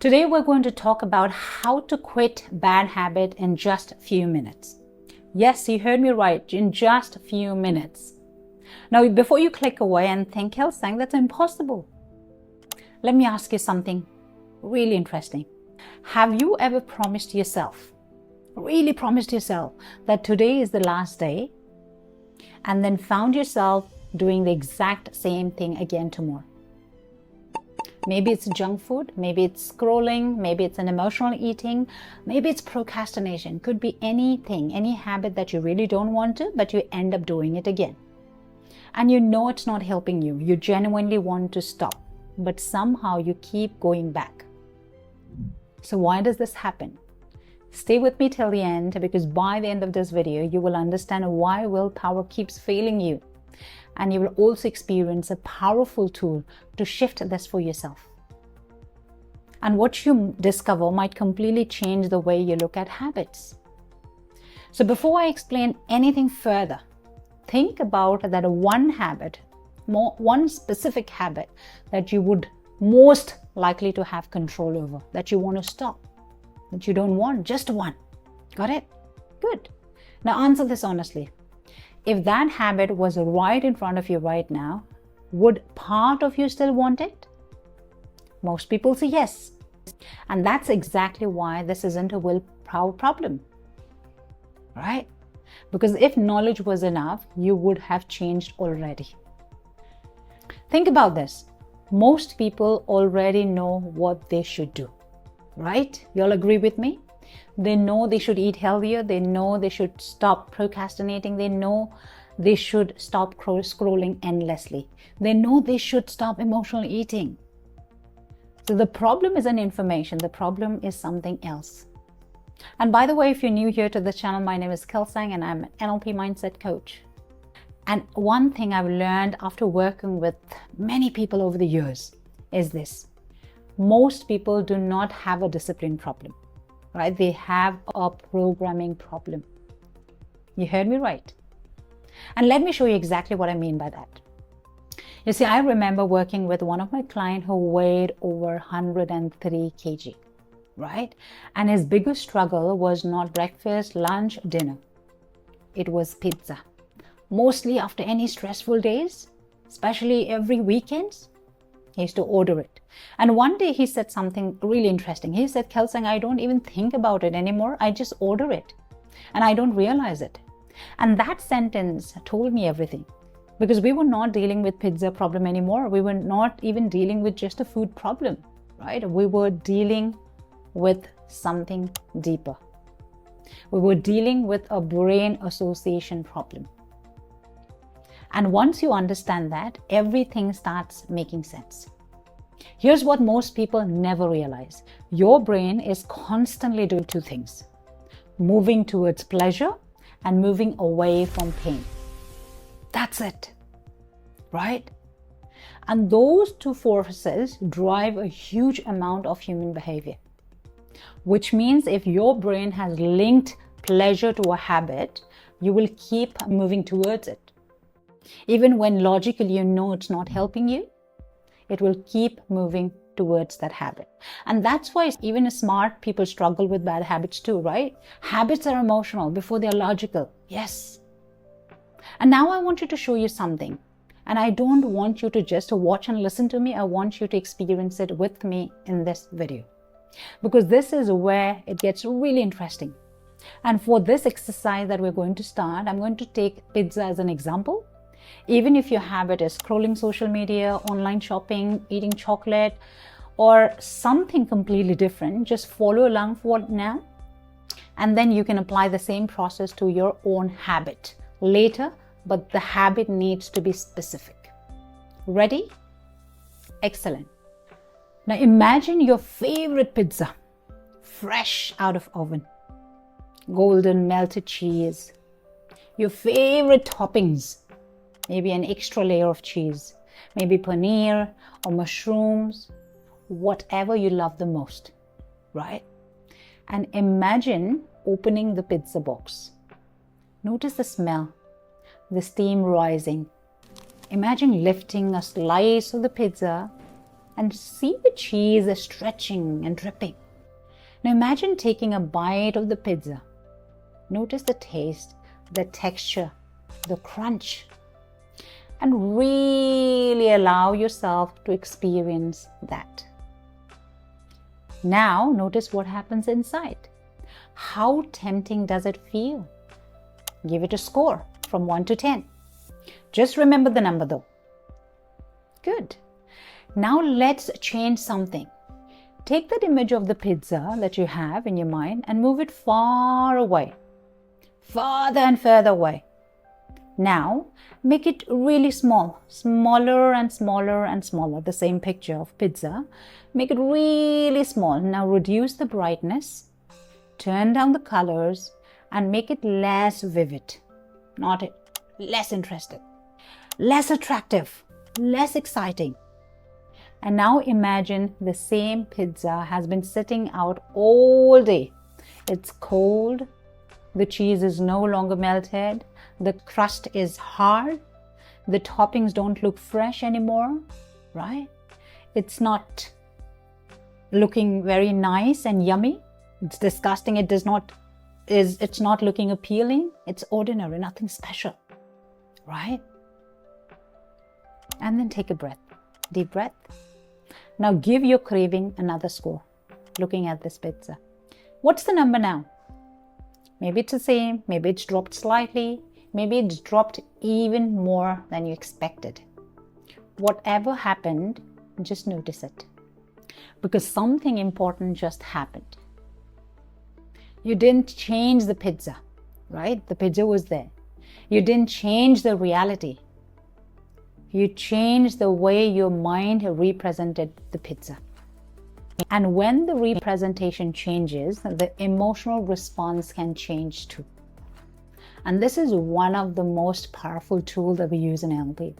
Today we're going to talk about how to quit bad habit in just a few minutes. Yes, you heard me right, in just a few minutes. Now, before you click away and think, Kelsang, that's impossible. Let me ask you something really interesting. Have you ever promised yourself, really promised yourself, that today is the last day, and then found yourself doing the exact same thing again tomorrow? Maybe it's junk food, maybe it's scrolling, maybe it's an emotional eating, maybe it's procrastination. Could be anything, any habit that you really don't want to, but you end up doing it again. And you know it's not helping you. You genuinely want to stop, but somehow you keep going back. So why does this happen? Stay with me till the end, because by the end of this video, you will understand why willpower keeps failing you. And you will also experience a powerful tool to shift this for yourself. And what you discover might completely change the way you look at habits. So before I explain anything further, think about that one habit, one specific habit that you would most likely to have control over, that you want to stop, that you don't want, just one. Got it? Good. Now answer this honestly. If that habit was right in front of you right now, would part of you still want it? Most people say yes. And that's exactly why this isn't a willpower problem, right? Because if knowledge was enough, you would have changed already. Think about this. Most people already know what they should do, right? You all agree with me? They know they should eat healthier. They know they should stop procrastinating. They know they should stop scrolling endlessly. They know they should stop emotional eating. So the problem isn't information. The problem is something else. And by the way, if you're new here to the channel, my name is Kelsang and I'm an NLP Mindset Coach. And one thing I've learned after working with many people over the years is this. Most people do not have a discipline problem. Right? They have a programming problem. You heard me right. And let me show you exactly what I mean by that. You see, I remember working with one of my clients who weighed over 103 kg, right? And his biggest struggle was not breakfast, lunch, dinner. It was pizza. Mostly after any stressful days, especially every weekends, he used to order it. And one day he said something really interesting. He said, Kelsang, I don't even think about it anymore. I just order it. And I don't realize it. And that sentence told me everything. Because we were not dealing with pizza problem anymore. We were not even dealing with just a food problem, right? We were dealing with something deeper. We were dealing with a brain association problem. And once you understand that, everything starts making sense. Here's what most people never realize. Your brain is constantly doing two things: moving towards pleasure and moving away from pain. That's it, right? And those two forces drive a huge amount of human behavior. Which means if your brain has linked pleasure to a habit, you will keep moving towards it. Even when logically you know it's not helping you, it will keep moving towards that habit. And that's why even smart people struggle with bad habits too, right? Habits are emotional before they're logical. Yes. And now I want you to show you something. And I don't want you to just watch and listen to me. I want you to experience it with me in this video. Because this is where it gets really interesting. And for this exercise that we're going to start, I'm going to take pizza as an example. Even if your habit is scrolling social media, online shopping, eating chocolate, or something completely different, just follow along for now. And then you can apply the same process to your own habit later, but the habit needs to be specific. Ready? Excellent. Now imagine your favorite pizza, fresh out of oven, golden melted cheese, your favorite toppings, maybe an extra layer of cheese, maybe paneer or mushrooms, whatever you love the most, right? And imagine opening the pizza box. Notice the smell, the steam rising. Imagine lifting a slice of the pizza and see the cheese stretching and dripping. Now imagine taking a bite of the pizza. Notice the taste, the texture, the crunch, and really allow yourself to experience that. Now notice what happens inside. How tempting does it feel? Give it a score from 1 to 10. Just remember the number though. Good. Now let's change something. Take that image of the pizza that you have in your mind and move it far away. Farther and further away. Now make it really small. Smaller and smaller and smaller. The same picture of pizza. Make it really small. Now reduce the brightness. Turn down the colors and make it less vivid. Less interesting. Less attractive. Less exciting. And now imagine the same pizza has been sitting out all day. It's cold. The cheese is no longer melted. The crust is hard. The toppings don't look fresh anymore, right? It's not looking very nice and yummy. It's disgusting. It's not looking appealing. It's ordinary, nothing special, right? And then take a breath, deep breath. Now give your craving another score, looking at this pizza. What's the number now? Maybe it's the same, maybe it's dropped slightly, maybe it's dropped even more than you expected. Whatever happened, just notice it. Because something important just happened. You didn't change the pizza, right? The pizza was there. You didn't change the reality. You changed the way your mind represented the pizza. And when the representation changes, the emotional response can change too. And this is one of the most powerful tools that we use in NLP.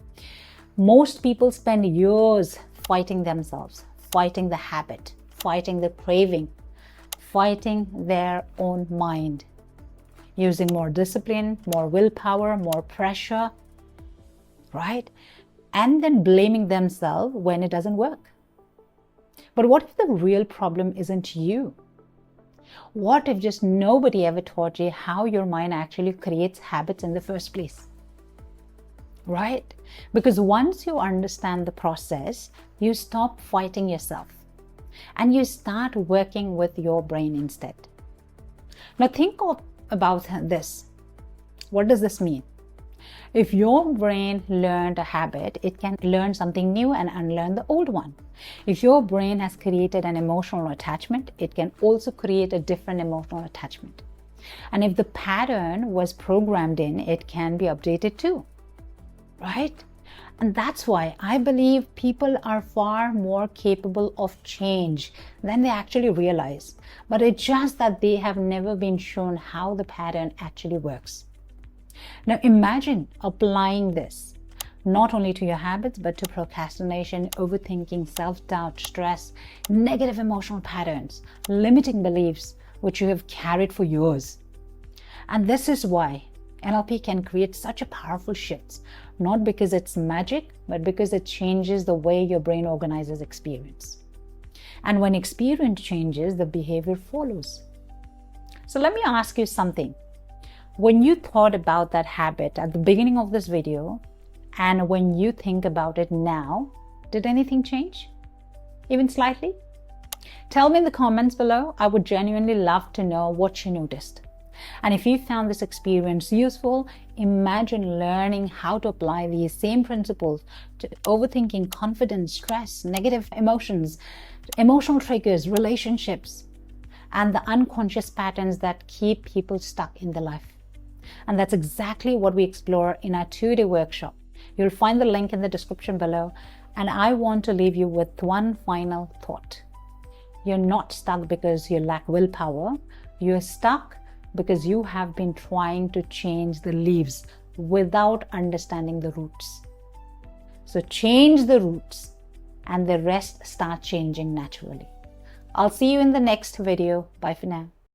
Most people spend years fighting themselves, fighting the habit, fighting the craving, fighting their own mind, using more discipline, more willpower, more pressure, right? And then blaming themselves when it doesn't work. But what if the real problem isn't you? What if just nobody ever taught you how your mind actually creates habits in the first place? Right? Because once you understand the process, you stop fighting yourself and you start working with your brain instead. Now think about this. What does this mean? If your brain learned a habit, it can learn something new and unlearn the old one. If your brain has created an emotional attachment, it can also create a different emotional attachment. And if the pattern was programmed in, it can be updated too, right? And that's why I believe people are far more capable of change than they actually realize. But it's just that they have never been shown how the pattern actually works. Now imagine applying this not only to your habits, but to procrastination, overthinking, self-doubt, stress, negative emotional patterns, limiting beliefs, which you have carried for years. And this is why NLP can create such a powerful shift, not because it's magic, but because it changes the way your brain organizes experience. And when experience changes, the behavior follows. So let me ask you something. When you thought about that habit at the beginning of this video, and when you think about it now, did anything change? Even slightly? Tell me in the comments below. I would genuinely love to know what you noticed. And if you found this experience useful, imagine learning how to apply these same principles to overthinking, confidence, stress, negative emotions, emotional triggers, relationships, and the unconscious patterns that keep people stuck in their life. And that's exactly what we explore in our 2-day workshop. You'll find the link in the description below. And I want to leave you with one final thought. You're not stuck because you lack willpower. You're stuck because you have been trying to change the leaves without understanding the roots. So change the roots and the rest start changing naturally. I'll see you in the next video. Bye for now.